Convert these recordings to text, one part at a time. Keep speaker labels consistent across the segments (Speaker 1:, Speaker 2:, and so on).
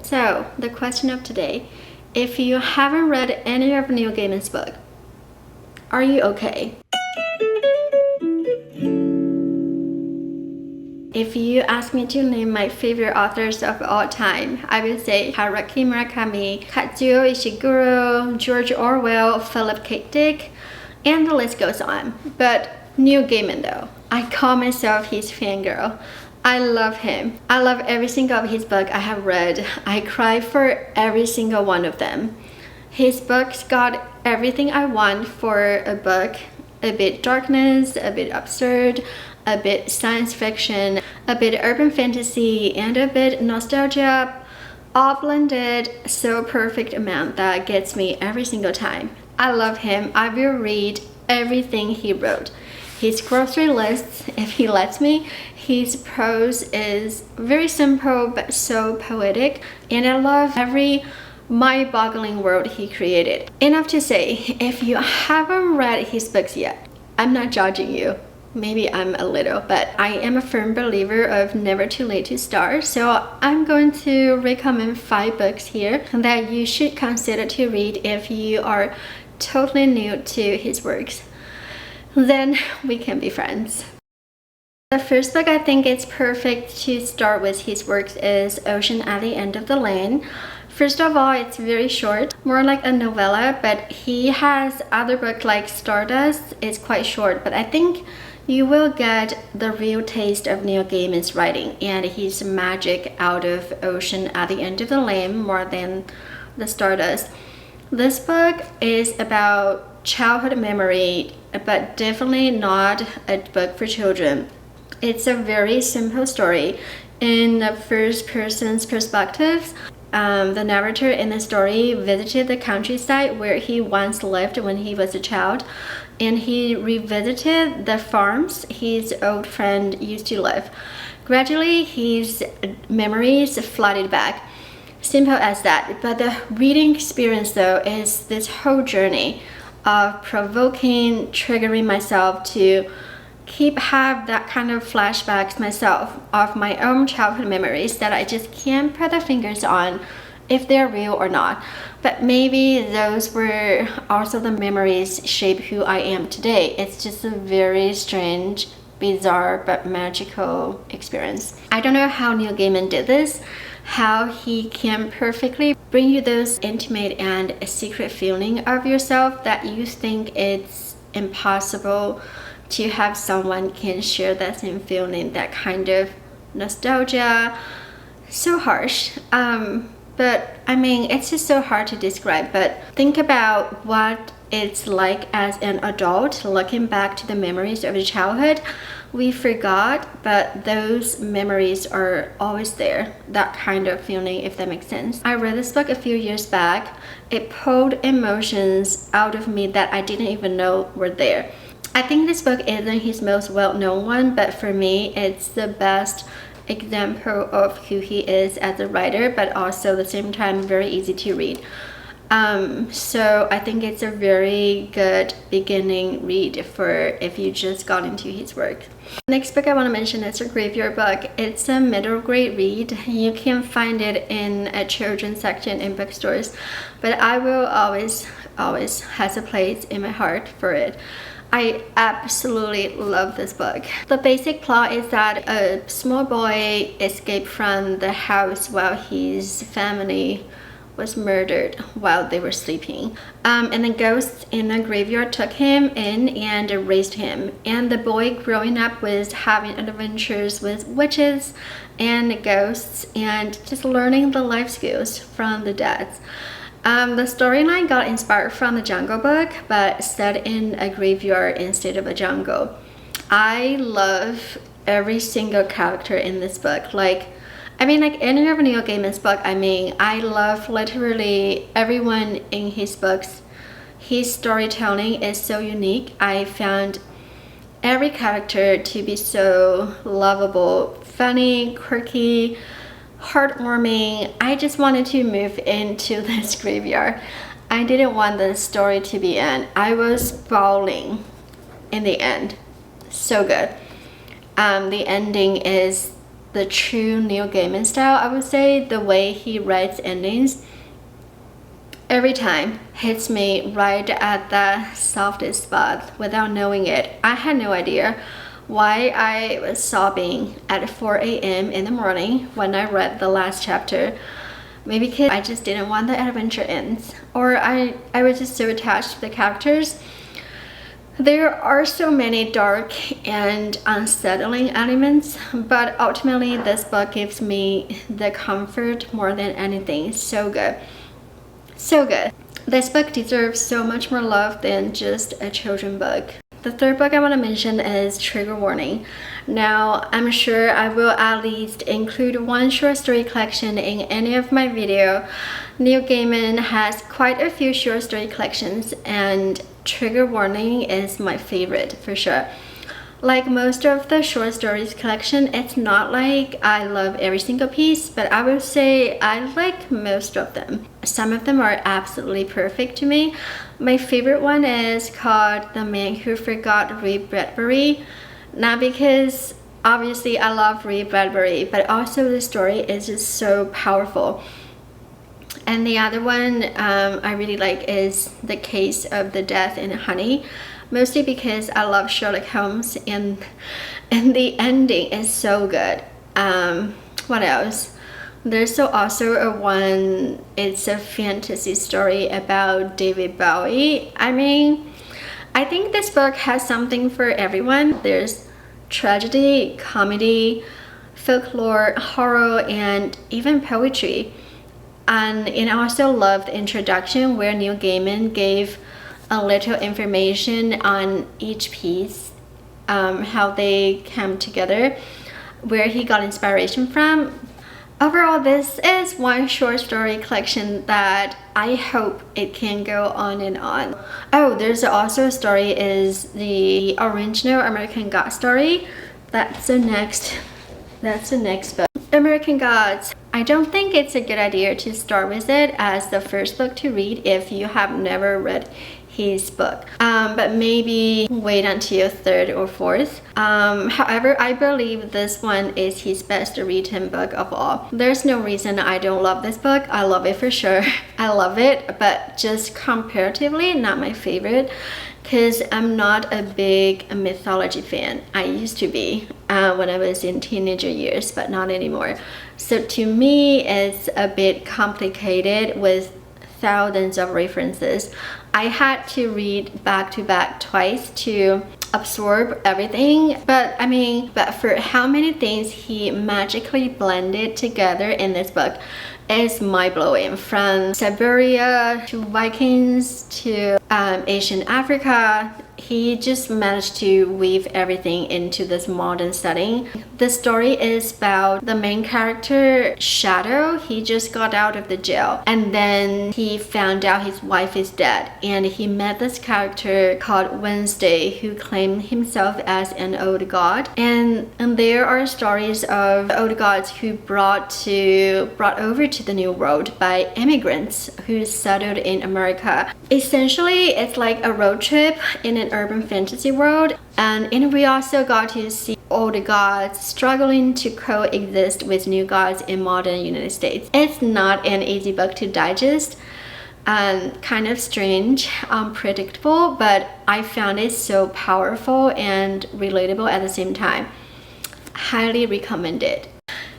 Speaker 1: So, the question of today, if you haven't read any of Neil Gaiman's book, are you okay? If you ask me to name my favorite authors of all time, I would say Haruki Murakami, Kazuo Ishiguro, George Orwell, Philip K. Dick, and the list goes on. But Neil Gaiman though, I call myself his fangirl. I love him. I love every single of his book I have read. I cry for every single one of them. His books got everything I want for a book. A bit darkness, a bit absurd, a bit science fiction, a bit urban fantasy, and a bit nostalgia, all blended so perfect amount that gets me every single time. I love him. I will read everything he wrote. His grocery lists, if he lets me. His prose is very simple but so poetic, and I love every mind-boggling world he created. Enough to say, if you haven't read his books yet, I'm not judging you. Maybe I'm a little, but I am a firm believer of never too late to start. So I'm going to recommend 5 books here that you should consider to read if you are totally new to his works. Then we can be friends. The first book I think it's perfect to start with his works is Ocean at the End of the Lane. First of all, it's very short, more like a novella, but he has other books like Stardust. It's quite short, but I think you will get the real taste of Neil Gaiman's writing and his magic out of Ocean at the End of the Lane more than the Stardust. This book is about childhood memory, but definitely not a book for children. It's a very simple story in the first person's perspective. The narrator in the story visited the countryside where he once lived when he was a child, and he revisited the farms his old friend used to live. Gradually, his memories flooded back. Simple as that. But the reading experience though is this whole journey of provoking, triggering myself to have that kind of flashbacks myself of my own childhood memories that I just can't put the fingers on if they're real or not. But maybe those were also the memories shape who I am today. It's just a very strange, bizarre, but magical experience. I don't know how Neil Gaiman did this, how he can perfectly bring you those intimate and secret feeling of yourself that you think it's impossible to have someone can share that same feeling, that kind of nostalgia. So harsh, but I mean, it's just so hard to describe. But think about what it's like as an adult looking back to the memories of your childhood. We forgot, but those memories are always there. That kind of feeling, if that makes sense. I read this book a few years back. It pulled emotions out of me that I didn't even know were there. I think this book isn't his most well-known one, but for me, it's the best example of who he is as a writer, but also at the same time very easy to read. So I think it's a very good beginning read for if you just got into his work. Next book I want to mention is a graveyard book. It's a middle grade read. You can find it in a children's section in bookstores, but I will always has a place in my heart for it. I absolutely love this book. The basic plot is that a small boy escaped from the house while his family was murdered while they were sleeping. And the ghosts in the graveyard took him in and raised him. And the boy growing up was having adventures with witches and ghosts and just learning the life skills from the dead. The storyline got inspired from the Jungle Book, but set in a graveyard instead of a jungle. I love every single character in this book. Like any of Neil Gaiman's book, I love literally everyone in his books. His storytelling is so unique. I found every character to be so lovable, funny, quirky, heartwarming. I just wanted to move into this graveyard. I didn't want the story to be end. I was bawling in the end. So good. The ending is the true Neil Gaiman style, I would say. The way he writes endings every time hits me right at the softest spot without knowing it. I had no idea why I was sobbing at 4 a.m. in the morning when I read the last chapter. Maybe because I just didn't want the adventure ends, or I was just so attached to the characters. There are so many dark and unsettling elements, but ultimately this book gives me the comfort more than anything. So good. So good. This book deserves so much more love than just a children's book. The third book I want to mention is Trigger Warning. Now, I'm sure I will at least include one short story collection in any of my video. Neil Gaiman has quite a few short story collections, and Trigger Warning is my favorite for sure. Like most of the short stories collection, it's not like I love every single piece, but I would say I like most of them. Some of them are absolutely perfect to me. My favorite one is called The Man Who Forgot Ray Bradbury. Not because obviously I love Ray Bradbury, but also the story is just so powerful. And the other one I really like is The Case of the Death in Honey. Mostly because I love Sherlock Holmes, and the ending is so good. What else? There's also a one, it's a fantasy story about David Bowie. I mean, I think this book has something for everyone. There's tragedy, comedy, folklore, horror, and even poetry. And I also love the introduction where Neil Gaiman gave a little information on each piece, how they came together, where he got inspiration from. Overall, this is one short story collection that I hope it can go on and on. Oh, there's also a story is the original American Gods story. That's the next book. American Gods. I don't think it's a good idea to start with it as the first book to read if you have never read his book, but maybe wait until third or fourth. However, I believe this one is his best written book of all. There's no reason I don't love this book. I love it for sure. I love it, but just comparatively not my favorite, because I'm not a big mythology fan. I used to be when I was in teenager years, but not anymore. So to me, it's a bit complicated with thousands of references. I had to read back to back twice to absorb everything, but for how many things he magically blended together in this book is mind-blowing. From Siberia to Vikings to Asian Africa, he just managed to weave everything into this modern setting. The story is about the main character, Shadow. He just got out of the jail, and then he found out his wife is dead, and he met this character called Wednesday who claimed himself as an old god, and there are stories of old gods who brought over to the New World by immigrants who settled in America. Essentially, it's like a road trip in an urban fantasy world, and we also got to see old gods struggling to coexist with new gods in modern United States. It's not an easy book to digest and kind of strange, unpredictable, but I found it so powerful and relatable at the same time. Highly recommend it.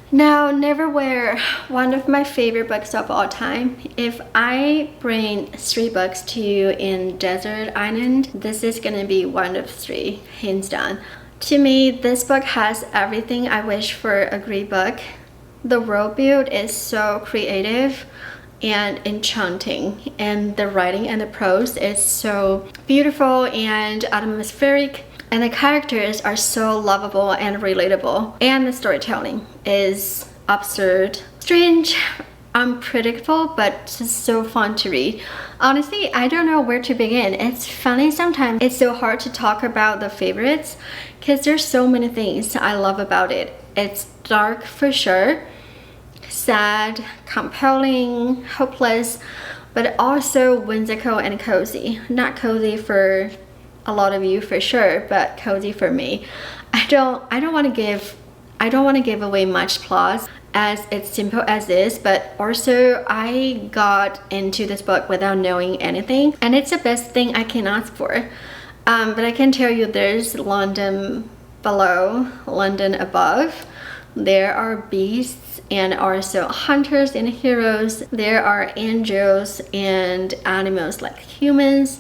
Speaker 1: Now, Neverwhere, one of my favorite books of all time. If I bring 3 books to you in Desert Island, this is gonna be one of 3, hands down. To me, this book has everything I wish for a great book. The world build is so creative and enchanting, and the writing and the prose is so beautiful and atmospheric, and the characters are so lovable and relatable, and the storytelling is absurd, strange, unpredictable, but just so fun to read. Honestly, I don't know where to begin. It's funny sometimes. It's so hard to talk about the favorites because there's so many things I love about it. It's dark for sure, sad, compelling, hopeless, but also whimsical and cozy. Not cozy for a lot of you for sure, but cozy for me. I don't want to give I don't want to give away much plot as it's simple as is, but also I got into this book without knowing anything, and it's the best thing I can ask for. But I can tell you there's London below, London above. There are beasts and also hunters and heroes. There are angels and animals like humans.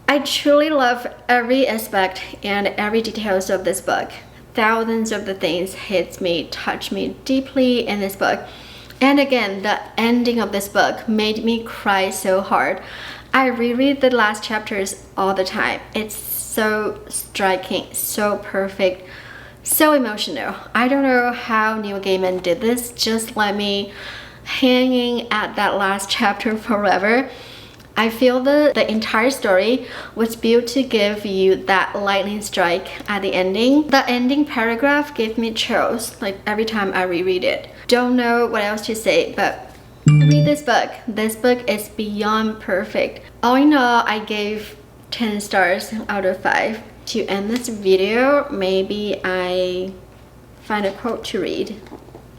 Speaker 1: I truly love every aspect and every details of this book. Thousands of the things hits me, touch me deeply in this book. And again, the ending of this book made me cry so hard. I reread the last chapters all the time. It's so striking, so perfect, so emotional. I don't know how Neil Gaiman did this. Just let me hanging at that last chapter forever. I feel the entire story was built to give you that lightning strike at the ending. The ending paragraph gave me chills like every time I reread it. Don't know what else to say, but read this book. This book is beyond perfect. All in all, I gave 10 stars out of 5. To end this video, maybe I find a quote to read.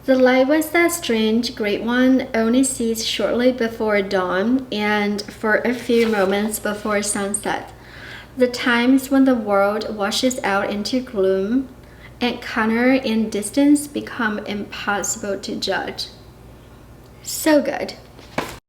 Speaker 1: The light was that strange great one only ceased shortly before dawn and for a few moments before sunset. The times when the world washes out into gloom and color and distance become impossible to judge. So good.